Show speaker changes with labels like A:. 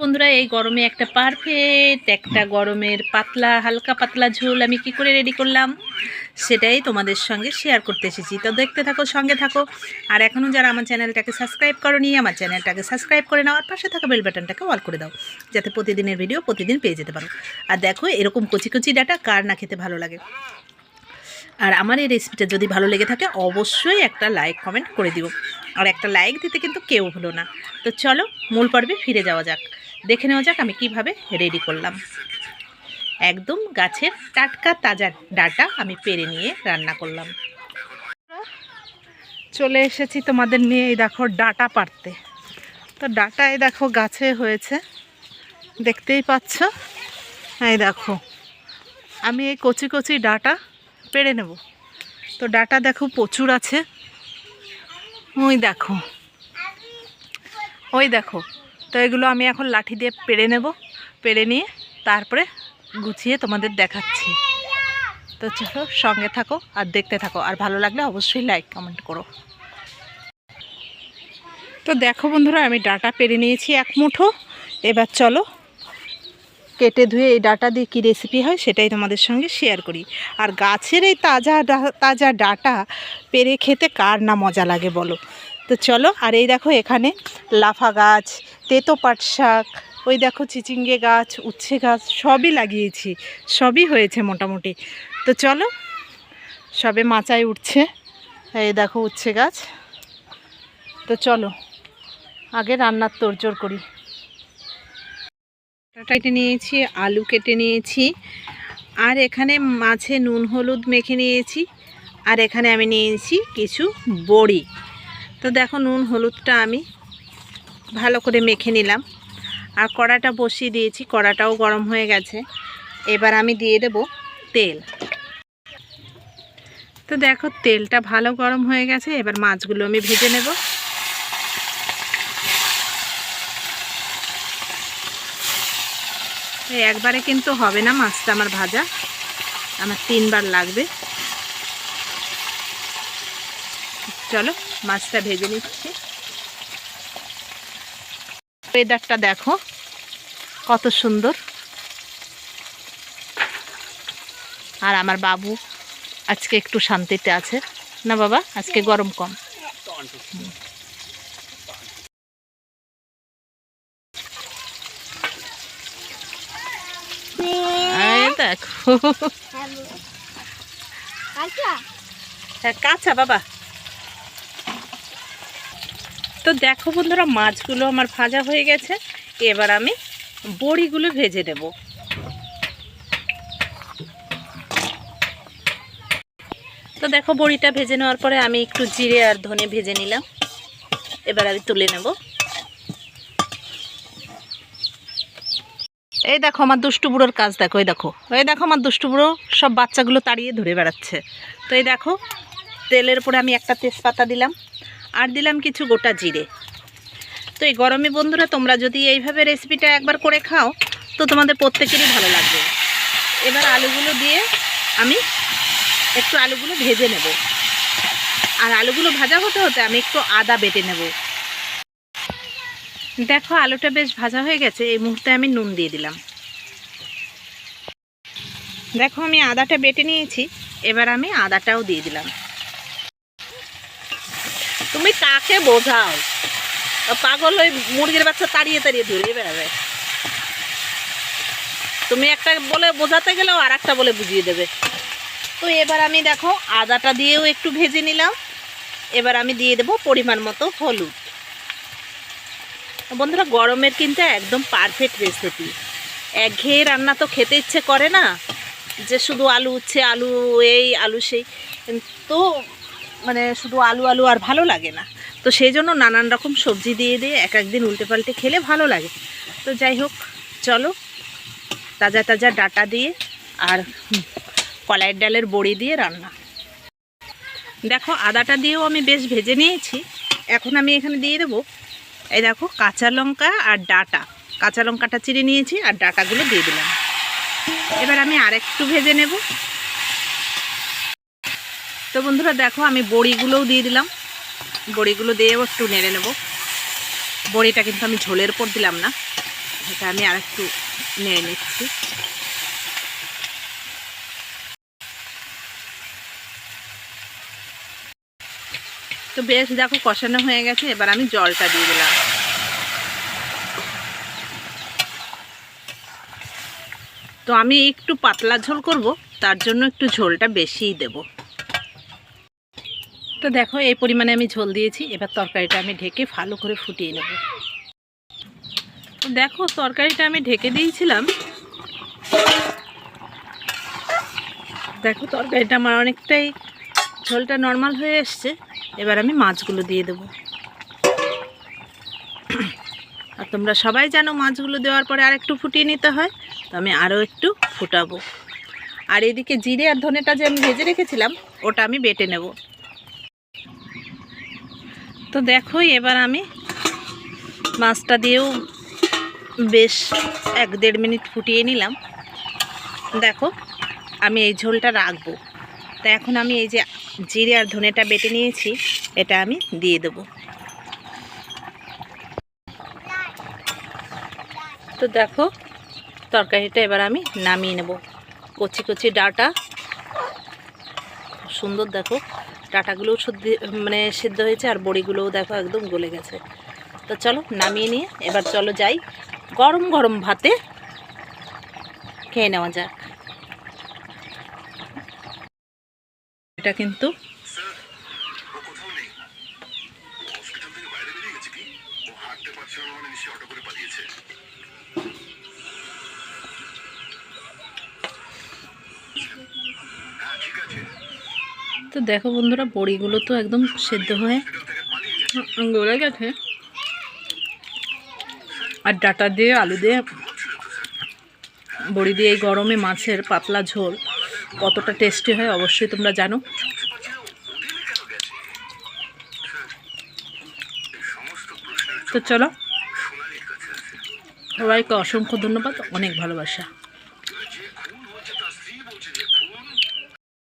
A: বন্ধুরা এই গরমে একটা পারফেক্ট একটা গরমের পাতলা হালকা পাতলা ঝোল আমি কি করে রেডি করলাম সেটাই তোমাদের সঙ্গে শেয়ার করতে এসেছি। তো দেখতে থাকো, সঙ্গে থাকো। আর এখনও যারা আমার চ্যানেলটাকে সাবস্ক্রাইব করোনি, আমার চ্যানেলটাকে সাবস্ক্রাইব করে নাও আর পাশে থাকা বেল বাটনটাকে অল করে দাও, যাতে প্রতিদিনের ভিডিও প্রতিদিন পেয়ে যেতে পারো। আর দেখো এরকম কচি কচি ডাটা কার না খেতে ভালো লাগে। আর আমার এই রেসিপিটা যদি ভালো লেগে থাকে অবশ্যই একটা লাইক কমেন্ট করে দিও, আর একটা লাইক দিতে কিন্তু কেউ ভুলো না। তো চলো মূল পর্বে ফিরে যাওয়া যাক, দেখে নেওয়া যাক আমি কিভাবে রেডি করলাম। একদম গাছের টাটকা তাজা ডাটা আমি পেরে নিয়ে রান্না করলাম। চলে এসেছি তোমাদের নিয়ে এই দেখো ডাটা পাড়তে। তো ডাটা এই দেখো গাছে হয়েছে, দেখতেই পাচ্ছ। এই দেখো আমি এই কচি কচি ডাটা পেড়ে নেব। তো ডাটা দেখো প্রচুর আছে, ওই দেখো ওই দেখো। তো এগুলো আমি এখন লাঠি দিয়ে পেড়ে নেব, পেড়ে নিয়ে তারপরে গুছিয়ে তোমাদের দেখাচ্ছি। তো চলো সঙ্গে থাকো আর দেখতে থাকো, আর ভালো লাগলে অবশ্যই লাইক কমেন্ট করো। তো দেখো বন্ধুরা আমি ডাটা পেড়ে নিয়েছি এক মুঠো। এবার চলো কেটে ধুয়ে এই ডাটা দিয়ে কী রেসিপি হয় সেটাই তোমাদের সঙ্গে শেয়ার করি। আর গাছের এই তাজা তাজা ডাটা পেরে খেতে কার না মজা লাগে বলো। তো চলো। আর এই দেখো এখানে লাফা গাছ, তেতো পাট শাক, ওই দেখো চিচিঙ্গে গাছ, উচ্ছে গাছ সবই লাগিয়েছি, সবই হয়েছে মোটামুটি। তো চলো, সবে মাচায় উঠছে। এই দেখো উচ্ছে গাছ। তো চলো আগে রান্নার তোড়জোড় করি। কেটে নিয়েছি, আলু কেটে নিয়েছি, আর এখানে মাছে নুন হলুদ মেখে নিয়েছি, আর এখানে আমি নিয়েছি কিছু বড়ি। তো দেখো নুন হলুদটা আমি ভালো করে মেখে নিলাম, আর কড়াটা বসিয়ে দিয়েছি, কড়াটাও গরম হয়ে গেছে। এবার আমি দিয়ে দেব তেল। তো দেখো তেলটা ভালো গরম হয়ে গেছে, এবার মাছগুলো আমি ভেজে নেব। একবারে কিন্তু হবে না মাছটা আমার ভাজা, আমার 3 বার লাগবে। চলো মাছটা ভেজে নিচ্ছি। ওয়েদারটা দেখো কত সুন্দর, আর আমার বাবু আজকে একটু শান্তিতে আছে না বাবা, আজকে গরম কম। দেখো কাঁচা বাবা। তো দেখো বন্ধুরা মাছগুলো আমার ভাজা হয়ে গেছে, এবার আমি বড়িগুলো ভেজে নেব। তো দেখো বড়িটা ভেজে নেওয়ার পরে আমি একটু জিরে আর ধনে ভেজে নিলাম, এবার আমি তুলে নেব। এই দেখো আমার দুষ্টু বুড়োর কাজ দেখো, এই দেখো এই দেখো আমার দুষ্টু বুড়ো সব বাচ্চাগুলো তাড়িয়ে ধরে বেড়াচ্ছে। তো এই দেখো তেলের উপরে আমি একটা তেজপাতা দিলাম, আর দিলাম কিছু গোটা জিরে। তো এই গরমে বন্ধুরা তোমরা যদি এইভাবে রেসিপিটা একবার করে খাও তো তোমাদের প্রত্যেকেরই ভালো লাগবে। এবার আলুগুলো দিয়ে আমি একটু আলুগুলো ভেজে নেব, আর আলুগুলো ভাজা হতে হতে আমি একটু আদা বেটে নেব। দেখো আলুটা বেশ ভাজা হয়ে গেছে, এই মুহূর্তে আমি নুন দিয়ে দিলাম। দেখো আমি আদাটা বেটে নিয়েছি, এবার আমি আদাটাও দিয়ে দিলাম। তুমি কাকে বোঝাও, পাগল ওই মুরগির বাচ্চা তাড়িয়ে তাড়িয়ে ধরে বেড়াবে। তুমি একটা বলে বোঝাতে গেলেও আর একটা বলে বুঝিয়ে দেবে। তো এবার আমি দেখো আদাটা দিয়েও একটু ভেজে নিলাম, এবার আমি দিয়ে দেবো পরিমাণ মতো হলুদ। বন্ধুরা গরমের কিন্তু একদম পারফেক্ট রেসিপি। একঘেয়ে রান্না তো খেতে ইচ্ছে করে না, যে শুধু আলু উচ্ছে আলু এই আলু সেই, তো মানে শুধু আলু আলু আর ভালো লাগে না। তো সেই জন্য নানান রকম সবজি দিয়ে দিয়ে এক একদিন উল্টে পাল্টে খেলে ভালো লাগে। তো যাই হোক চলো তাজা তাজা ডাটা দিয়ে আর কলাইয়ের ডালের বড়ি দিয়ে রান্না। দেখো আদাটা দিয়েও আমি বেশ ভেজে নিয়েছি, এখন আমি এখানে দিয়ে দেবো এই দেখো কাঁচা লঙ্কা আর ডাটা। কাঁচা লঙ্কাটা চিড়ে নিয়েছি আর ডাটাগুলো দিয়ে দিলাম। এবার আমি আরেকটু ভেজে নেব। তো বন্ধুরা দেখো আমি বড়িগুলোও দিয়ে দিলাম, বড়িগুলো দিয়েও একটু নেড়ে নেব। বড়িটা কিন্তু আমি ঝোলের উপর দিলাম না, এটা আমি আর একটু নেড়ে নিচ্ছি। তো বেশ দেখো কষানো হয়ে গেছে, এবার আমি জলটা দিয়ে দিলাম। তো আমি একটু পাতলা ঝোল করব, তার জন্য একটু ঝোলটা বেশিই দেব। তো দেখো এই পরিমাণে আমি ঝোল দিয়েছি, এবার তরকারিটা আমি ঢেকে ভালো করে ফুটিয়ে নেব। তো দেখো তরকারিটা আমি ঢেকে দিয়েছিলাম, দেখো তরকারিটা আমার অনেকটাই ঝোলটা নর্মাল হয়ে এসছে। এবার আমি মাছগুলো দিয়ে দেব। আর তোমরা সবাই জানো মাছগুলো দেওয়ার পরে আর একটু ফুটিয়ে নিতে হয়, তো আমি আরও একটু ফুটাবো। আর এদিকে জিরে আর ধনেটা যে আমি ভেজে রেখেছিলাম ওটা আমি বেটে নেব। তো দেখো এবার আমি মাছটা দিয়েও বেশ 1-1.5 মিনিট ফুটিয়ে নিলাম। দেখো আমি এই ঝোলটা রাখবো। তো এখন আমি এই যে জিরে আর ধনেটা বেটে নিয়েছি এটা আমি দিয়ে দেব। তো দেখো তরকারিটা এবার আমি নামিয়ে নেব। কচি কচি ডাঁটা, সুন্দর দেখো ডাঁটাগুলোও মানে সিদ্ধ হয়েছে, আর বড়িগুলোও দেখো একদম গলে গেছে। তো চলো নামিয়ে নিয়ে এবার চলো যাই গরম গরম ভাতে খেয়ে নেওয়া যাক। এটা কিন্তু তো দেখো বন্ধুরা বড়িগুলো তো একদম সেদ্ধ হয়ে গলে গেছে, আর ডাঁটা দিয়ে আলু দিয়ে বড়ি দিয়ে এই গরমে মাছের পাতলা ঝোল কতটা টেস্টি হয় অবশ্যই তোমরা জানো। তো চলো সবাইকে অসংখ্য ধন্যবাদ, অনেক ভালোবাসা।